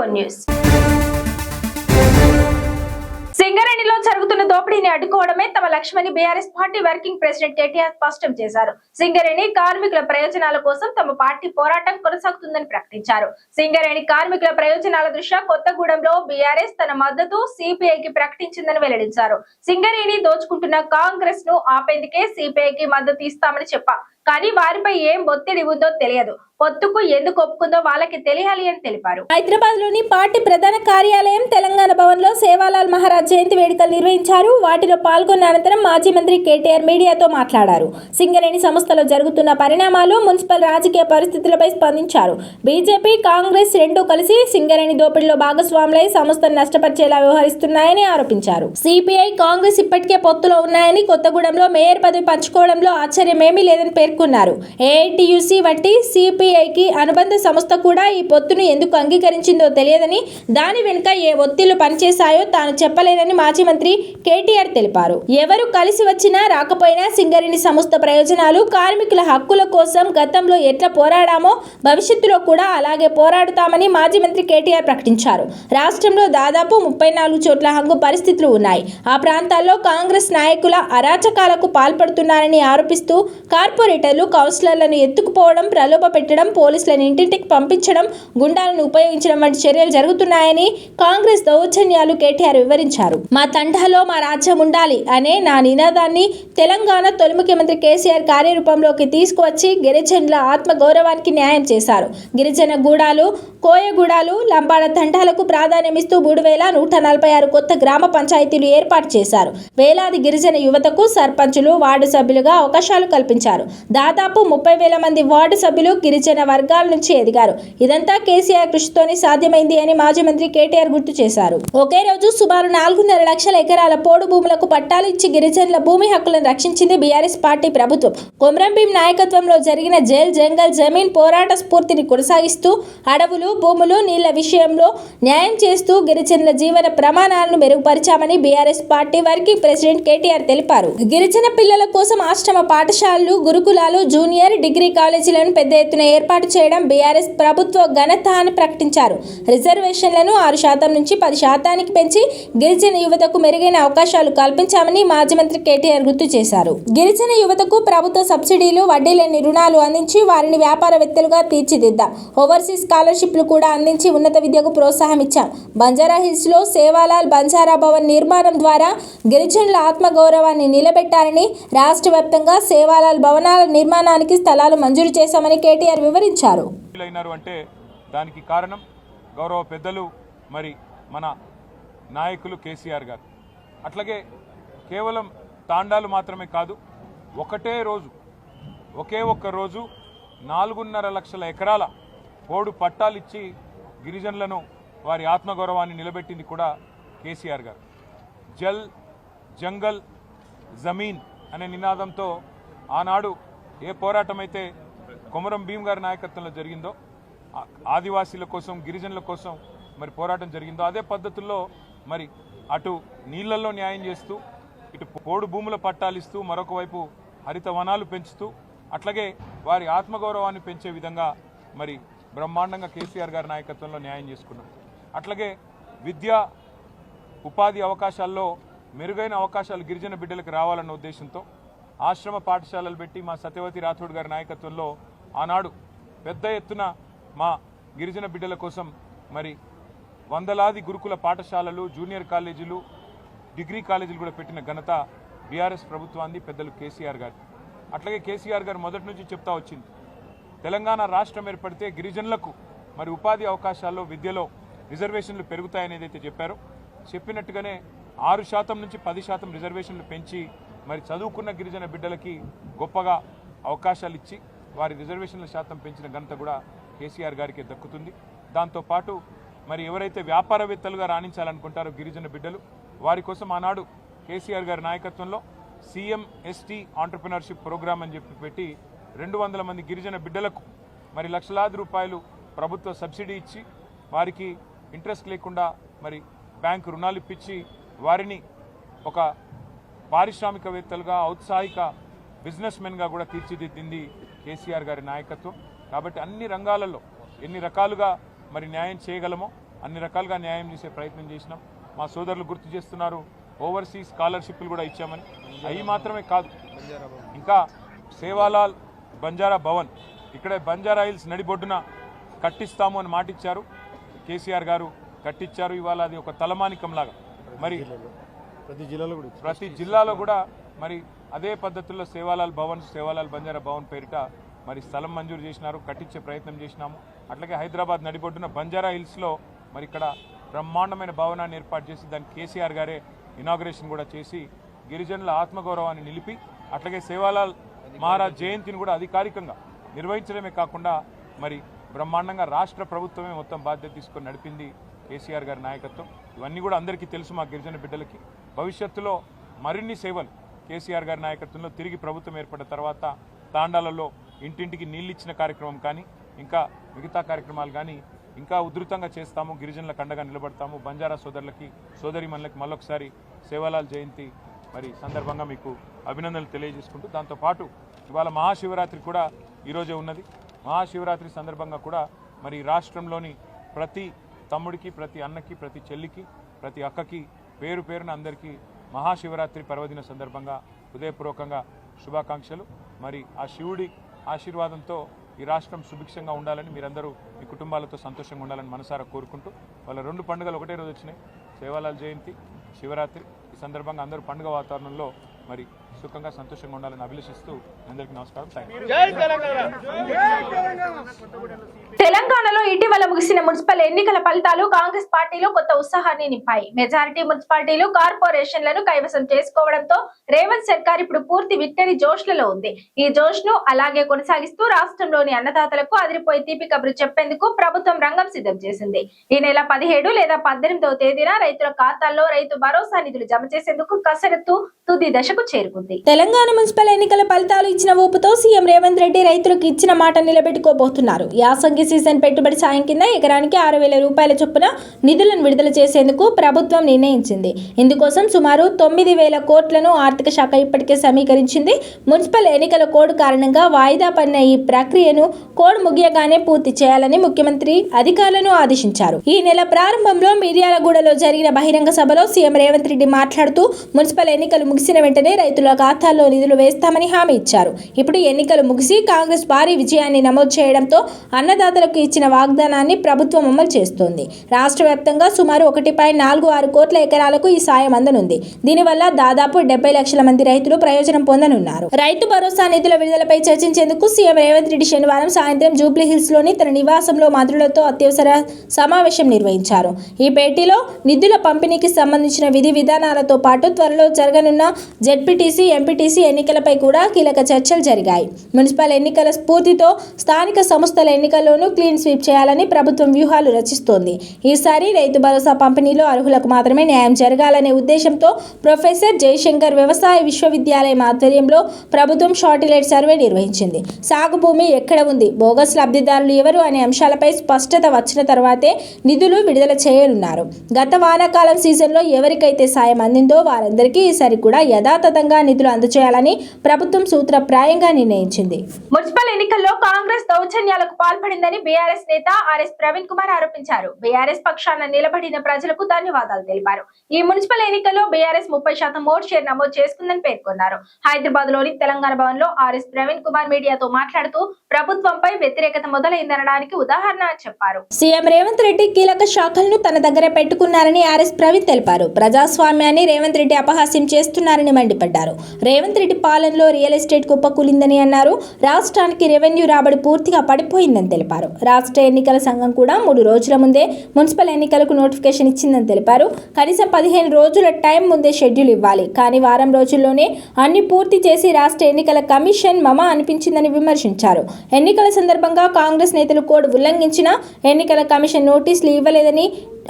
T1 news. సింగరేణిలో జరుగుతున్న దోపిడీని అడ్డుకోవడమే తమ లక్ష్యమని BRS party working president KTR స్పష్టం చేశారు. సింగరేణి కార్మికుల ప్రయోజనాల కోసం తమ పార్టీ పోరాటం కొనసాగుతుందని ప్రకటించారు. సింగరేణి కార్మికుల ప్రయోజనాల దృష్ట్యా కొత్తగూడెంలో బీఆర్ఎస్ తన మద్దతు సిపిఐకి ప్రకటించిందని వెల్లడించారు. సింగరేణి దోచుకుంటున్న కాంగ్రెస్ ను ఆపేందుకే సిపిఐకి మద్దతు ఇస్తామని చెప్పారు. కానీ వారిపై ఏం ఒత్తిడి ఉందో తెలియదు. పొత్తుకు ఎందుకు ఒప్పుకుందో వాళ్ళకి తెలియాలి అని తెలిపారు. హైదరాబాద్ లోని పార్టీ ప్రధాన కార్యాలయం తెలంగాణ భవన్ లో సేవాలాల్ మహారాజ్ జయంతి వేడుకలు నిర్వహించారు. వాటిలో పాల్గొన్న అనంతరం మాజీ మంత్రి కేటీఆర్ మీడియాతో మాట్లాడారు. సింగరేణి సంస్థలో జరుగుతున్న పరిణామాలు, మున్సిపల్ రాజకీయ పరిస్థితులపై స్పందించారు. బీజేపీ, కాంగ్రెస్ రెండూ కలిసి సింగరేణి దోపిడీలో భాగస్వాములై సంస్థను నష్టపరిచేలా వ్యవహరిస్తున్నాయని ఆరోపించారు. సిపిఐ, కాంగ్రెస్ ఇప్పటికే పొత్తులో ఉన్నాయని, కొత్తగూడెంలో మేయర్ పదవి పంచుకోవడంలో ఆశ్చర్యమేమీ లేదని పేర్కొన్నారు. ఏఐటియుసి వంటి సిపిఐకి అనుబంధ సంస్థ కూడా ఈ పొత్తును ఎందుకు అంగీకరించిందో తెలియదని, దాని వెనుక ఏ ఒత్తిళ్లు పనిచేశాయో తాను చెప్పలేదని మాజీ మంత్రి కేటీఆర్ తెలిపారు. ఎవరు కలిసి వచ్చినా రాకపోయినా సింగరేణి సంస్థ ప్రయోజనాలు, కార్మికుల హక్కుల కోసం గతంలో ఎట్లా పోరాడామో భవిష్యత్తులో కూడా అలాగే పోరాడుతామని మాజీ మంత్రి కేటీఆర్ ప్రకటించారు. రాష్ట్రంలో దాదాపు 34 చోట్ల హంగు పరిస్థితులు ఉన్నాయి. ఆ ప్రాంతాల్లో కాంగ్రెస్ నాయకుల అరాచకాలకు పాల్పడుతున్నారని ఆరోపిస్తూ కార్పొరేటర్లు, కౌన్సిలర్లను ఎత్తుకుపోవడం, ప్రలోభ పెట్టడం, పోలీసులను ఇంటింటికి పంపించడం, గుండాలను ఉపయోగించడం వంటి చర్యలు జరుగుతున్నాయని కాంగ్రెస్ దౌర్జన్యాలు కేటీఆర్ వివరించారు. మా తండాలో మా రాజ్యం ఉండాలి అనే నా నినాదాన్ని తెలంగాణ తొలి ముఖ్యమంత్రి కేసీఆర్ కార్యరూపంలోకి తీసుకువచ్చి గిరిజనుల ఆత్మ గౌరవానికి న్యాయం చేశారు. గిరిజన గూడాలు, కోయగూడాలు, లంబాడ తండాలకు ప్రాధాన్యమిస్తూ 3146 కొత్త గ్రామ పంచాయతీలు ఏర్పాటు చేశారు. వేలాది గిరిజన యువతకు సర్పంచులు, వార్డు సభ్యులుగా అవకాశాలు కల్పించారు. దాదాపు 30,000 మంది వార్డు సభ్యులు గిరిజన వర్గాల నుంచి ఎదిగారు. ఇదంతా కేసీఆర్ కృషితోనే సాధ్యమైంది అని మాజీ మంత్రి కేటీఆర్ గుర్తు చేశారు. ఒకే రోజు సుమారు 4.5 లక్షల ఎకరాల పోడు భూములకు పట్టాలు ఇచ్చి గిరిజనుల భూమి హక్కులను రక్షించింది బీఆర్ఎస్ పార్టీ ప్రభుత్వం. కొమరం భీం నాయకత్వంలో జరిగిన జల్ జంగల్ జమీన్ పోరాట స్ఫూర్తిని కొనసాగిస్తూ అడవులు, భూములు, నీళ్ల విషయంలో న్యాయం చేస్తూ గిరిజనుల జీవన ప్రమాణాలను మెరుగుపరిచామని BRS party working president KTR తెలిపారు. గిరిజన పిల్లల కోసం ఆశ్రమ పాఠశాలలు, గురుకులాలు, జూనియర్, డిగ్రీ కాలేజీలను పెద్ద ఎత్తున ఏర్పాటు చేయడం బీఆర్ఎస్ ప్రభుత్వ ఘనత అని ప్రకటించారు. రిజర్వేషన్లను 6% నుంచి 10% పెంచి గిరిజన యువతకు మెరుగైన అవకాశాలు కల్పించామని మాజీ మంత్రి కేటీఆర్ గుర్తు చేశారు. గిరిజన యువతకు ప్రభుత్వ సబ్సిడీలు, వడ్డీ లేని రుణాలు అందించి వారిని వ్యాపారవేత్తలుగా తీర్చిదిద్దాం. ఓవర్సీస్ స్కాలర్షిప్లు కూడా అందించి ఉన్నత విద్యకు ప్రోత్సాహం ఇచ్చాం. బంజారా హిల్స్ లో సేవాలాల్ బంజారా భవన్ నిర్మాణం ద్వారా గిరిజనుల ఆత్మగౌరవాన్ని నిలబెట్టాలని, రాష్ట్ర వ్యాప్తంగా సేవాలాల్ భవనాల నిర్మాణానికి స్థలాలు మంజూరు చేశామని కేటీఆర్ వివరించారు. అంటే దానికి కారణం గౌరవ పెద్దలు, మరి మన నాయకులు కేసీఆర్ గారు. అట్లాగే కేవలం తాండాలు మాత్రమే కాదు, ఒకే ఒక్క రోజు 4.5 లక్షల ఎకరాల పోడు పట్టాలిచ్చి గిరిజనులను, వారి ఆత్మగౌరవాన్ని నిలబెట్టింది కూడా కేసీఆర్ గారు. జల్ జంగల్ జమీన్ అనే నినాదంతో ఆనాడు ఏ పోరాటం అయితే కొమరం భీం గారి నాయకత్వంలో జరిగిందో, ఆదివాసీల కోసం, గిరిజనుల కోసం మరి పోరాటం జరిగిందో, అదే పద్ధతుల్లో మరి అటు నీళ్లలో న్యాయం చేస్తూ, ఇటు పోడు భూముల పట్టాలిస్తూ, మరొక వైపు హరిత వనాలు పెంచుతూ, అట్లాగే వారి ఆత్మగౌరవాన్ని పెంచే విధంగా మరి బ్రహ్మాండంగా కేసీఆర్ గారి నాయకత్వంలో న్యాయం చేసుకున్నాం. అట్లాగే విద్యా ఉపాధి అవకాశాల్లో మెరుగైన అవకాశాలు గిరిజన బిడ్డలకు రావాలన్న ఉద్దేశంతో ఆశ్రమ పాఠశాలలు పెట్టి మా సత్యవతి రాథోడ్ గారి నాయకత్వంలో ఆనాడు పెద్ద ఎత్తున మా గిరిజన బిడ్డల కోసం మరి వందలాది గురుకుల పాఠశాలలు, జూనియర్ కాలేజీలు, డిగ్రీ కాలేజీలు కూడా పెట్టిన ఘనత బీఆర్ఎస్ ప్రభుత్వాన్ని, పెద్దలు కేసీఆర్ గారు. అట్లాగే కేసీఆర్ గారు మొదటి నుంచి చెప్తా వచ్చింది, తెలంగాణ రాష్ట్రం ఏర్పడితే గిరిజనులకు మరి ఉపాధి అవకాశాల్లో, విద్యలో రిజర్వేషన్లు పెరుగుతాయని ఏదైతే చెప్పారో, చెప్పినట్టుగానే 6% నుంచి 10% రిజర్వేషన్లు పెంచి మరి చదువుకున్న గిరిజన బిడ్డలకి గొప్పగా అవకాశాలు ఇచ్చి వారి రిజర్వేషన్ల శాతం పెంచిన ఘనత కూడా కేసీఆర్ గారికి దక్కుతుంది. దాంతోపాటు మరి ఎవరైతే వ్యాపారవేత్తలుగా రాణించాలనుకుంటారో గిరిజన బిడ్డలు, వారి కోసం ఆనాడు కేసీఆర్ గారి నాయకత్వంలో సీఎం ఎస్టీ ఆంటర్ప్రినర్షిప్ ప్రోగ్రామ్ అని చెప్పి పెట్టి 200 మంది గిరిజన బిడ్డలకు మరి లక్షలాది రూపాయలు ప్రభుత్వ సబ్సిడీ ఇచ్చి, వారికి ఇంట్రెస్ట్ లేకుండా మరి బ్యాంకు రుణాలు ఇప్పించి వారిని ఒక పారిశ్రామికవేత్తలుగా, ఔత్సాహిక బిజినెస్ మెన్గా కూడా తీర్చిదిద్దింది కేసీఆర్ గారి నాయకత్వం. కాబట్టి అన్ని రంగాలలో ఎన్ని రకాలుగా మరి న్యాయం చేయగలమో అన్ని రకాలుగా న్యాయం చేసే ప్రయత్నం చేసినాం. మా సోదరులు గుర్తు చేస్తున్నారు, ఓవర్సీస్ స్కాలర్షిప్లు కూడా ఇచ్చామని. అవి మాత్రమే కాదు, ఇంకా సేవాలాల్ బంజారా భవన్ ఇక్కడే బంజారా హిల్స్ నడిబొడ్డున కట్టిస్తాము అని మాటిచ్చారు. కేసీఆర్ గారు కట్టించారు. ఇవాళ అది ఒక తలమానికంలాగా మరి ప్రతి జిల్లాలో కూడా మరి అదే పద్ధతుల్లో సేవాలాల్ భవన్, సేవాలాల్ బంజారా భవన్ పేరిట మరి స్థలం మంజూరు చేసినారు, కట్టించే ప్రయత్నం చేసినాము. అట్లాగే హైదరాబాద్ నడిబొడ్డున బంజారా హిల్స్లో మరి ఇక్కడ బ్రహ్మాండమైన భవనాన్ని ఏర్పాటు చేసి దానికి కేసీఆర్ గారే ఇనాగ్రేషన్ కూడా చేసి గిరిజనుల ఆత్మగౌరవాన్ని నిలిపి అట్లాగే సేవాలాల్ మహారాజ్ జయంతిని కూడా అధికారికంగా నిర్వహించడమే కాకుండా మరి బ్రహ్మాండంగా రాష్ట్ర ప్రభుత్వమే మొత్తం బాధ్యత తీసుకొని నడిపింది కేసీఆర్ గారి నాయకత్వం. ఇవన్నీ కూడా అందరికీ తెలుసు మా గిరిజన బిడ్డలకి. భవిష్యత్తులో మరిన్ని సేవలు కేసీఆర్ గారి నాయకత్వంలో తిరిగి ప్రభుత్వం ఏర్పడిన తర్వాత తాండాలలో ఇంటింటికి నీళ్ళు ఇచ్చిన కార్యక్రమం కానీ ఇంకా మిగతా కార్యక్రమాలు కానీ ఇంకా ఉధృతంగా చేస్తాము. గిరిజనులకు అండగా నిలబడతాము. బంజారా సోదరులకి సోదరిమణులకి మళ్ళొకసారి సేవాలాల్ జయంతి మరి సందర్భంగా మీకు అభినందనలు తెలియజేసుకుంటూ, దాంతోపాటు ఇవాళ మహాశివరాత్రి కూడా ఈరోజే ఉన్నది. మహాశివరాత్రి సందర్భంగా కూడా మరి రాష్ట్రంలోని ప్రతి తమ్ముడికి, ప్రతి అన్నకి, ప్రతి చెల్లికి, ప్రతి అక్కకి పేరు పేరున అందరికీ మహాశివరాత్రి పర్వదిన సందర్భంగా హృదయపూర్వకంగా శుభాకాంక్షలు. మరి ఆ శివుడి ఆశీర్వాదంతో ఈ రాష్ట్రం సుభిక్షంగా ఉండాలని, మీరందరూ మీ కుటుంబాలతో సంతోషంగా ఉండాలని మనసారా కోరుకుంటూ, వాళ్ళ 2 పండుగలు ఒకటే రోజు వచ్చినాయి, సేవాలాల్ జయంతి, శివరాత్రి. ఈ సందర్భంగా అందరూ పండుగ వాతావరణంలో మరి సుఖంగా సంతోషంగా ఉండాలని అభిలషిస్తూ అందరికీ నమస్కారం. తెలంగాణలో ఇటీవల ముగిసిన మున్సిపల్ ఎన్నికల ఫలితాలు కాంగ్రెస్ పార్టీలో కొత్త ఉత్సాహాన్ని నింపాయి. మెజారిటీ మున్సిపాలిటీలు, కార్పొరేషన్లను కైవసం చేసుకోవడంతో రేవంత్ సర్కార్ ఇప్పుడు పూర్తి విక్టరీ జోష్లలో ఉంది. ఈ జోష్ ను అలాగే కొనసాగిస్తూ రాష్ట్రంలోని అన్నదాతలకు అదిరిపోయి తీపి కబురు చెప్పేందుకు ప్రభుత్వం రంగం సిద్ధం చేసింది. ఈ నెల 17 లేదా 18వ తేదీన రైతుల ఖాతాల్లో రైతు భరోసా నిధులు జమ చేసేందుకు కసరత్తు తుది దశకు చేరుకుంది. తెలంగాణ మున్సిపల్ ఎన్నికల ఫలితాలు ఇచ్చిన ఊపుతో సీఎం రేవంత్ రెడ్డి రైతులకు ఇచ్చిన మాట నిలబెట్టుకోబోతున్నారు. యాసంగి సీజన్ పెట్టుబడి సాయం కింద ఎకరానికి 6,000 రూపాయల చొప్పున నిధులను విడుదల చేసేందుకు ప్రభుత్వం నిర్ణయించింది. ఇందుకోసం సుమారు 9,000 కోట్లను ఆర్థిక శాఖ ఇప్పటికే సమీకరించింది. మున్సిపల్ ఎన్నికల కోడ్ కారణంగా వాయిదా పడిన ఈ ప్రక్రియను కోడ్ ముగియగానే పూర్తి చేయాలని ముఖ్యమంత్రి అధికారులను ఆదేశించారు. ఈ నెల ప్రారంభంలో మిర్యాలగూడలో జరిగిన బహిరంగ సభలో సీఎం రేవంత్ రెడ్డి మాట్లాడుతూ మున్సిపల్ ఎన్నికలు ముగిసిన వెంటనే రైతుల ఖాతాల్లో నిధులు వేస్తామని హామీ ఇచ్చారు. ఇప్పుడు ఎన్నికలు ముగిసి కాంగ్రెస్ భారీ విజయాన్ని నమోదు చేయడంతో అన్నదాతలకు ఇచ్చిన వాగ్దానాన్ని ప్రభుత్వం అమలు చేస్తోంది. రాష్ట్ర వ్యాప్తంగా సుమారు 1.46 కోట్ల ఎకరాలకు ఈ సాయం అందనుంది. దీనివల్ల దాదాపు 70 లక్షల మంది రైతులు ప్రయోజనం పొందనున్నారు. రైతు భరోసా నిధుల విడుదలపై చర్చించేందుకు సీఎం రేవంత్ రెడ్డి శనివారం సాయంత్రం జూబ్లీ హిల్స్ లోని తన నివాసంలో మంత్రులతో అత్యవసర సమావేశం నిర్వహించారు. ఈ భేటీలో నిధుల పంపిణీకి సంబంధించిన విధి విధానాలతో పాటు త్వరలో జరగనున్న జెడ్పీటీసీ, ఎంపీటీసీ ఎన్నికలపై కూడా కీలక చర్చలు జరిగాయి. మున్సిపల్ ఎన్నికల స్ఫూర్తితో స్థానిక సంస్థల ఎన్నికల్లోనూ క్లీన్ స్వీప్ చేయాలని ప్రభుత్వం వ్యూహాలు రచిస్తోంది. ఈసారి రైతు భరోసా పంపిణీలో అర్హులకు మాత్రమే న్యాయం జరగాలనే ఉద్దేశంతో ప్రొఫెసర్ జయశంకర్ వ్యవసాయ విశ్వవిద్యాలయం ఆధ్వర్యంలో ప్రభుత్వం షార్టిలైట్ సర్వే నిర్వహించింది. సాగు భూమి ఎక్కడ ఉంది, బోగస్ లబ్ధిదారులు ఎవరు అనే అంశాలపై స్పష్టత వచ్చిన తర్వాతే నిధులు విడుదల చేయనున్నారు. గత వానాకాలం సీజన్లో ఎవరికైతే సాయం అందిందో వారందరికీ ఈసారి కూడా యథాతథంగా నిధులు అందజేయాలని ప్రభుత్వం సూత్రప్రాయంగా నిర్ణయించింది. మున్సిపల్ ఎన్నికల్లో కాంగ్రెస్ దౌర్జన్యాలకు పాల్పడిందని బీఆర్ఎస్ నేత ఆర్ఎస్ ప్రవీణ్ కుమార్ ఆరోపించారు. బీఆర్ఎస్ పక్షాన నిలబడిన ప్రజలకు ధన్యవాదాలు తెలిపారు. ఈ మున్సిపల్ ఎన్నికల్లో బీఆర్ఎస్ 30% ఓట్ షేర్ నమోదు చేసుకుందని పేర్కొన్నారు. హైదరాబాద్ లోని తెలంగాణ భవన్ లో ఆర్ఎస్ ప్రవీణ్ కుమార్ మీడియాతో మాట్లాడుతూ ప్రభుత్వంపై వ్యతిరేకత మొదలైందనడానికి ఉదాహరణ చెప్పారు. సీఎం రేవంత్ రెడ్డి కీలక శాఖలను తన దగ్గర పెట్టుకున్నారని ఆర్ఎస్ ప్రవీణ్ తెలిపారు. ప్రజాస్వామ్యాన్ని రేవంత్ రెడ్డి అపహాస్యం చేస్తున్నారని మండిపడ్డారు. రేవంత్ రెడ్డి పాలనలో రియల్ ఎస్టేట్ కుప్పకూలిందని అన్నారు. రాష్ట్రానికి రెవెన్యూ రాబడి పూర్తిగా పడిపోయిందని తెలిపారు. రాష్ట్ర ఎన్నికల సంఘం కూడా 3 రోజుల ముందే మున్సిపల్ ఎన్నికలకు నోటిఫికేషన్ ఇచ్చిందని తెలిపారు. కనీసం 15 రోజుల టైం ముందే షెడ్యూల్ ఇవ్వాలి, కానీ వారం రోజుల్లోనే అన్ని పూర్తి చేసి రాష్ట్ర ఎన్నికల కమిషన్ మమ అనిపించిందని విమర్శించారు. ఎన్నికల సందర్భంగా కాంగ్రెస్ నేతలు కోడ్ ఉల్లంఘించిన ఎన్నికల కమిషన్ నోటీసులు ఇవ్వలేదని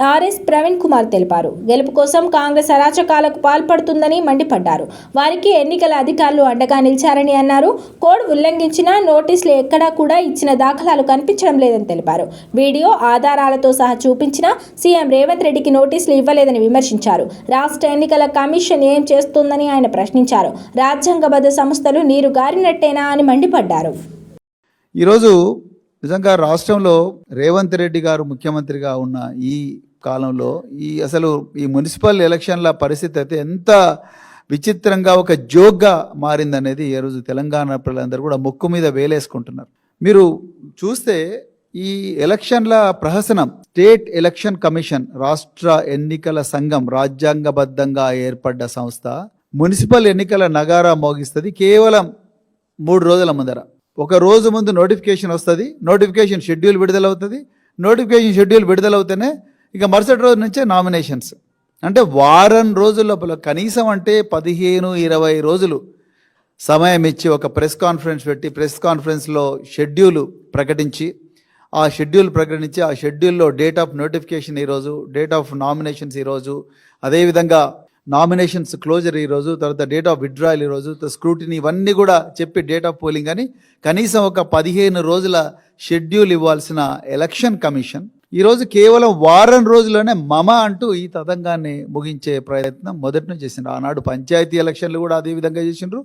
ఆర్ఎస్ ప్రవీణ్ కుమార్ తెలిపారు. గెలుపు కోసం కాంగ్రెస్ అరాచకాలకు పాల్పడుతుందని మండిపడ్డారు. వారికి ఎన్నికల అధికారులు అండగా నిలిచారని అన్నారు. కోడ్ ఉల్లంఘించిన నోటీసులు ఎక్కడా కూడా ఇచ్చిన దాఖలాలు కనిపించడం లేదని తెలిపారు. వీడియో ఆధారాలతో సహా చూపించిన సీఎం రేవంత్ రెడ్డికి నోటీసులు ఇవ్వలేదని విమర్శించారు. రాష్ట్ర ఎన్నికల కమిషన్ ఏం చేస్తోందని ఆయన ప్రశ్నించారు. రాజ్యాంగబద్ధ సంస్థలు నీరు గారినట్టేనా అని మండిపడ్డారు. ఈరోజు నిజంగా రాష్ట్రంలో రేవంత్ రెడ్డి గారు ముఖ్యమంత్రిగా ఉన్న ఈ కాలంలో అసలు ఈ మున్సిపల్ ఎలక్షన్ల పరిస్థితి అయితే ఎంత విచిత్రంగా ఒక జోక్గా మారిందనేది ఈ రోజు తెలంగాణ ప్రజలందరూ కూడా ముక్కు మీద వేలేసుకుంటున్నారు. మీరు చూస్తే ఈ ఎలక్షన్ల ప్రహసనం స్టేట్ ఎలక్షన్ కమిషన్, రాష్ట్ర ఎన్నికల సంఘం, రాజ్యాంగబద్ధంగా ఏర్పడ్డ సంస్థ మున్సిపల్ ఎన్నికల నగారా మోగిస్తుంది కేవలం 3 రోజుల ముందర. ఒక రోజు ముందు నోటిఫికేషన్ వస్తుంది, నోటిఫికేషన్ షెడ్యూల్ విడుదలవుతుంది, నోటిఫికేషన్ షెడ్యూల్ విడుదలవుతూనే ఇక మరుసటి రోజు నుంచే నామినేషన్స్. అంటే వారం రోజుల లోపల కనీసం అంటే 15-20 రోజులు సమయం ఇచ్చి ఒక ప్రెస్ కాన్ఫరెన్స్ పెట్టి ప్రెస్ కాన్ఫరెన్స్లో షెడ్యూల్ ప్రకటించి ఆ షెడ్యూల్లో డేట్ ఆఫ్ నోటిఫికేషన్ ఈరోజు, డేట్ ఆఫ్ నామినేషన్స్ ఈరోజు, అదేవిధంగా నామినేషన్స్ క్లోజర్ ఈరోజు, తర్వాత డేట్ ఆఫ్ విత్డ్రాయల్ ఈరోజు, స్క్రూటినీ, ఇవన్నీ కూడా చెప్పి డేట్ ఆఫ్ పోలింగ్ అని కనీసం ఒక 15 రోజుల షెడ్యూల్ ఇవ్వాల్సిన ఎలక్షన్ కమిషన్ ఈరోజు కేవలం వారం రోజుల్లోనే మమ అంటూ ఈ తతంగాన్ని ముగించే ప్రయత్నం మొదటి నుంచి చేసిండ్రు. ఆనాడు పంచాయతీ ఎలక్షన్లు కూడా అదే విధంగా చేసిండ్రు,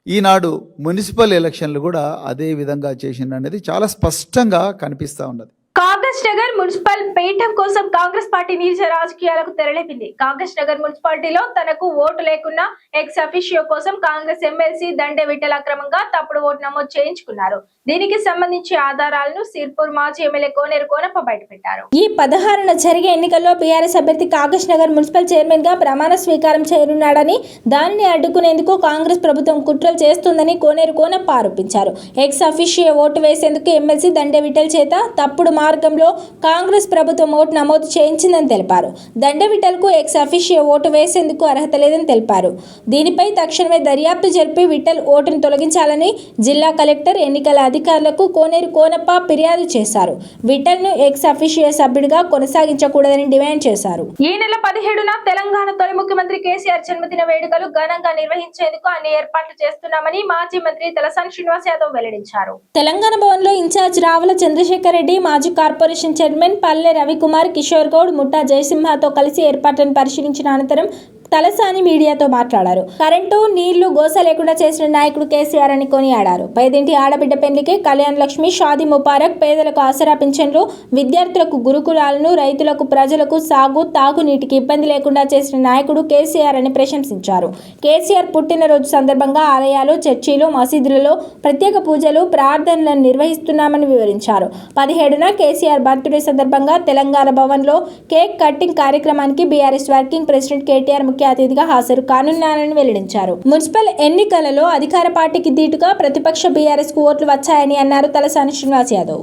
ఈనాడు మున్సిపల్ ఎలక్షన్లు కూడా అదే విధంగా చేసిండ్రు అనేది చాలా స్పష్టంగా కనిపిస్తూ ఉన్నది. కాగజ్ నగర్ మున్సిపల్ పీఠం కోసం కాంగ్రెస్ పార్టీ నీచ రాజకీయాలకు తెరలేపింది. కాగజ్ నగర్ మున్సిపాలిటీలో తనకు ఓటు లేకున్నా ఎక్స్ అఫిషియో కోసం కాంగ్రెస్ ఎమ్మెల్సీ దండే విఠల్ అక్రమంగా తప్పుడు ఓటు నమోదు చేయించుకున్నారు. దీనికి సంబంధించి ఆధారాలను సిర్పూర్ మాజీ ఎమ్మెల్యే కోనేరు కోనప్ప బయటపెట్టారు. ఈ 16న జరిగే ఎన్నికల్లో బీఆర్ఎస్ అభ్యర్థి కాగజ్ నగర్ మున్సిపల్ చైర్మన్ గా ప్రమాణ స్వీకారం చేయనున్నాడని, దానిని అడ్డుకునేందుకు కాంగ్రెస్ ప్రభుత్వం కుట్రలు చేస్తుందని కోనేరు కోనప్ప ఆరోపించారు. ఎక్స్ అఫిషియో ఓటు వేసేందుకు ఎమ్మెల్సీ దండే విఠల్ చేత తప్పుడు మార్గంలో కాంగ్రెస్ ప్రభుత్వం ఓటు నమోదు చేయించిందని తెలిపారు. దండే విఠల్కు ఎక్స్ అఫిషియో ఓటు వేసేందుకు అర్హత లేదని తెలిపారు. దీనిపై తక్షణమే దర్యాప్తు జరిపి విఠల్ ఓటును తొలగించాలని జిల్లా కలెక్టర్, ఎన్నికల అధికారులకు కోనేరు కోనప్ప ఫిర్యాదు చేశారు. విఠల్ ను ఎక్స్ అఫిషియో సభ్యుడిగా కొనసాగించకూడదని డిమాండ్ చేశారు. ఈ నెల 17న తెలంగాణ తొలి ముఖ్యమంత్రి కేసీఆర్ జన్మదిన వేడుకలు ఘనంగా నిర్వహించేందుకు అన్ని ఏర్పాట్లు చేస్తున్నామని మాజీ మంత్రి తలసాని శ్రీనివాస్ యాదవ్ వెల్లడించారు. తెలంగాణ భవన్ లో ఇన్ఛార్జ్ రావుల చంద్రశేఖర్ రెడ్డి, మాజీ కార్పొరేషన్ చైర్మన్ పల్లె రవికుమార్, కిషోర్ గౌడ్, ముఠా జయసింహతో కలిసి ఏర్పాట్లను పరిశీలించిన అనంతరం తలసాని మీడియాతో మాట్లాడారు. కరెంటు, నీళ్లు, గోస లేకుండా చేసిన నాయకుడు కేసీఆర్ అని కొనియాడారు. పేదింటి ఆడబిడ్డ పెళ్లికి కళ్యాణ్ లక్ష్మి, షాదీ ముబారక్, పేదలకు ఆసరా పింఛన్లు, విద్యార్థులకు గురుకులాలను, రైతులకు, ప్రజలకు సాగు, తాగునీటికి ఇబ్బంది లేకుండా చేసిన నాయకుడు కేసీఆర్ అని ప్రశంసించారు. కేసీఆర్ పుట్టినరోజు సందర్భంగా ఆలయాలు, చర్చిలు, మసీదులలో ప్రత్యేక పూజలు, ప్రార్థనలను నిర్వహిస్తున్నామని వివరించారు. 17న కేసీఆర్ బర్త్డే సందర్భంగా తెలంగాణ భవన్ లో కేక్ కటింగ్ కార్యక్రమానికి బీఆర్ఎస్ వర్కింగ్ ప్రెసిడెంట్ కేటీఆర్ ముఖ్య అతిథిగా హాజరు కానున్నారని వెల్లడించారు. మున్సిపల్ ఎన్నికలలో అధికార పార్టీకి దీటుగా ప్రతిపక్ష బీఆర్ఎస్ కు ఓట్లు వచ్చాయని అన్నారు తలసాని శ్రీనివాస్ యాదవ్.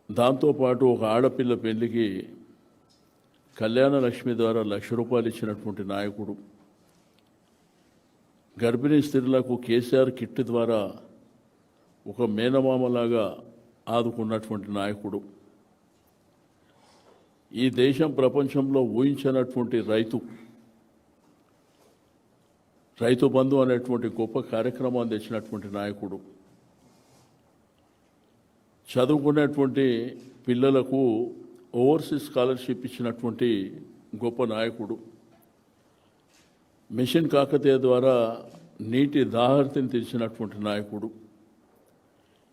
దాంతోపాటు ఒక ఆడపిల్ల పెళ్లికి కళ్యాణ లక్ష్మి ద్వారా ₹1,00,000 ఇచ్చినటువంటి నాయకుడు, గర్భిణీ స్త్రీలకు కేసీఆర్ కిట్ ద్వారా ఒక మేనమామలాగా ఆదుకున్నటువంటి నాయకుడు, ఈ దేశం ప్రపంచంలో ఊహించినటువంటి రైతు బంధు అనేటువంటి గొప్ప కార్యక్రమాన్ని తెచ్చినటువంటి నాయకుడు, చదువుకునేటువంటి పిల్లలకు ఓవర్సీస్ స్కాలర్షిప్ ఇచ్చినటువంటి గొప్ప నాయకుడు, మిషన్ కాకతీయ ద్వారా నీటి దాహర్తిని తీర్చినటువంటి నాయకుడు,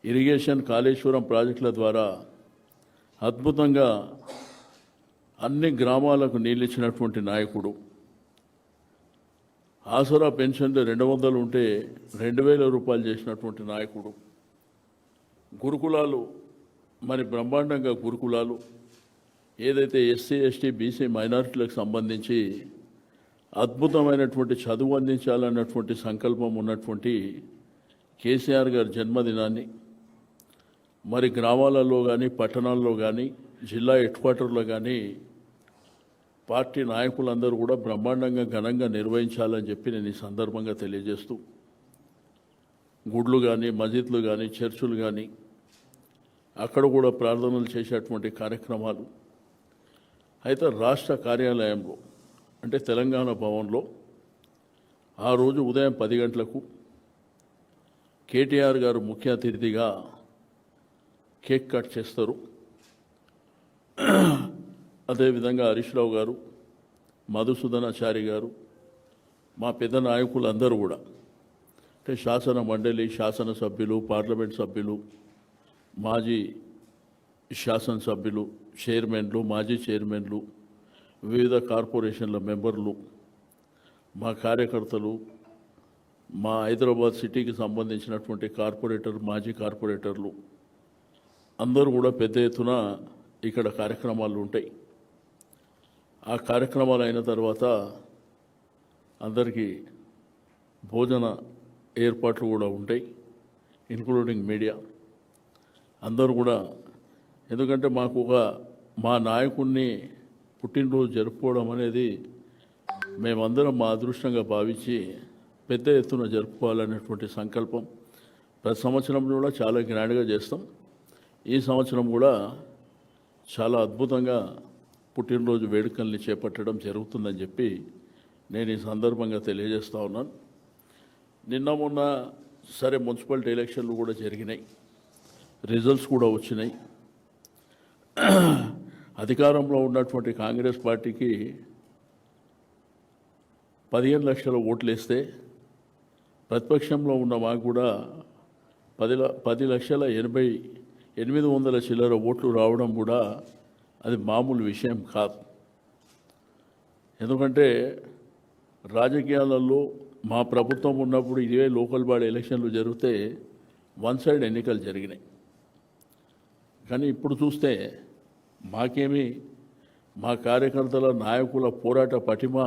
ఇరిగేషన్ కాళేశ్వరం ప్రాజెక్టుల ద్వారా అద్భుతంగా అన్ని గ్రామాలకు నీళ్ళు ఇచ్చినటువంటి నాయకుడు, ఆసరా పెన్షన్లు 200 ఉంటే 2,000 రూపాయలు చేసినటువంటి నాయకుడు, గురుకులాలు మరి బ్రహ్మాండంగా గురుకులాలు ఏదైతే ఎస్సీ, ఎస్టీ, బీసీ మైనారిటీలకు సంబంధించి అద్భుతమైనటువంటి చదువు అందించాలన్నటువంటి సంకల్పం ఉన్నటువంటి కేసీఆర్ గారి జన్మదినాన్ని మరి గ్రామాలలో కానీ, పట్టణాల్లో కానీ, జిల్లా హెడ్ క్వార్టర్లో కానీ పార్టీ నాయకులందరూ కూడా బ్రహ్మాండంగా ఘనంగా నిర్వహించాలని చెప్పి నేను ఈ సందర్భంగా తెలియజేస్తూ, గుడ్లు కానీ, మసీదులు కానీ, చర్చులు కానీ అక్కడ కూడా ప్రార్థనలు చేసేటువంటి కార్యక్రమాలు. అయితే రాష్ట్ర కార్యాలయంలో అంటే తెలంగాణ భవన్లో ఆ రోజు ఉదయం 10 గంటలకు కేటీఆర్ గారు ముఖ్య అతిథిగా కేక్ కట్ చేస్తారు. అదేవిధంగా హరీష్ రావు గారు, మధుసూదనాచారి గారు, మా పెద్ద నాయకులందరూ కూడా అంటే శాసన మండలి, శాసనసభ్యులు, పార్లమెంట్ సభ్యులు, మాజీ శాసనసభ్యులు, చైర్మన్లు, మాజీ చైర్మన్లు, వివిధ కార్పొరేషన్ల మెంబర్లు, మా కార్యకర్తలు, మా హైదరాబాద్ సిటీకి సంబంధించినటువంటి కార్పొరేటర్, మాజీ కార్పొరేటర్లు అందరూ కూడా పెద్ద ఎత్తున ఇక్కడ కార్యక్రమాలు ఉంటాయి. ఆ కార్యక్రమాలు అయిన తర్వాత అందరికీ భోజన ఏర్పాట్లు కూడా ఉంటాయి, ఇంక్లూడింగ్ మీడియా. అందరూ కూడా, ఎందుకంటే మా నాయకుడిని పుట్టినరోజు జరుపుకోవడం అనేది మేమందరం మా అదృష్టంగా భావించి పెద్ద ఎత్తున జరుపుకోవాలనేటువంటి సంకల్పం ప్రతి సంవత్సరం కూడా చాలా గ్రాండ్గా చేస్తాం. ఈ సంవత్సరం కూడా చాలా అద్భుతంగా పుట్టినరోజు వేడుకల్ని చేపట్టడం జరుగుతుందని చెప్పి నేను ఈ సందర్భంగా తెలియజేస్తూ ఉన్నాను. నిన్న మొన్న సరే మున్సిపాలిటీ ఎలక్షన్లు కూడా జరిగినాయి, రిజల్ట్స్ కూడా వచ్చినాయి. అధికారంలో ఉన్నటువంటి కాంగ్రెస్ పార్టీకి 15 లక్షల ఓట్లు వేస్తే ప్రతిపక్షంలో ఉన్న మాకు కూడా 10,80,800 చిల్లర ఓట్లు రావడం కూడా అది మామూలు విషయం కాదు. ఎందుకంటే రాజకీయాలలో మా ప్రభుత్వం ఉన్నప్పుడు ఇదే లోకల్ బాడీ ఎలక్షన్లు జరిగితే వన్ సైడ్ ఎన్నికలు జరిగినాయి. కానీ ఇప్పుడు చూస్తే మాకేమీ మా కార్యకర్తల నాయకుల పోరాట పటిమ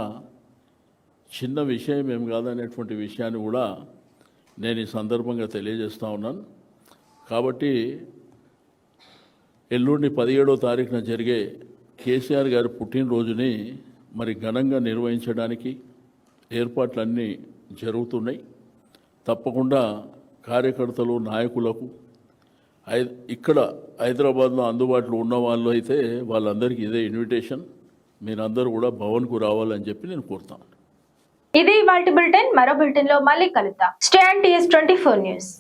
చిన్న విషయం ఏం కాదనేటువంటి విషయాన్ని కూడా నేను ఈ సందర్భంగా తెలియజేస్తూ ఉన్నాను. కాబట్టి ఎల్లుండి 17వ తారీఖున జరిగే కేసీఆర్ గారి పుట్టినరోజుని మరి ఘనంగా నిర్వహించడానికి ఏర్పాట్లన్నీ జరుగుతున్నాయి. తప్పకుండా కార్యకర్తలు, నాయకులకు ఇక్కడ హైదరాబాద్లో అందుబాటులో ఉన్న వాళ్ళు అయితే వాళ్ళందరికీ ఇదే ఇన్విటేషన్, మీరందరూ కూడా భవన్కు రావాలని చెప్పి నేను కోరుతాను. ఇది ఇవాల్టి బులెటిన్. మరో బులెటిన్ లో మళ్ళీ కలుద్దాం. Stay and TS24 news.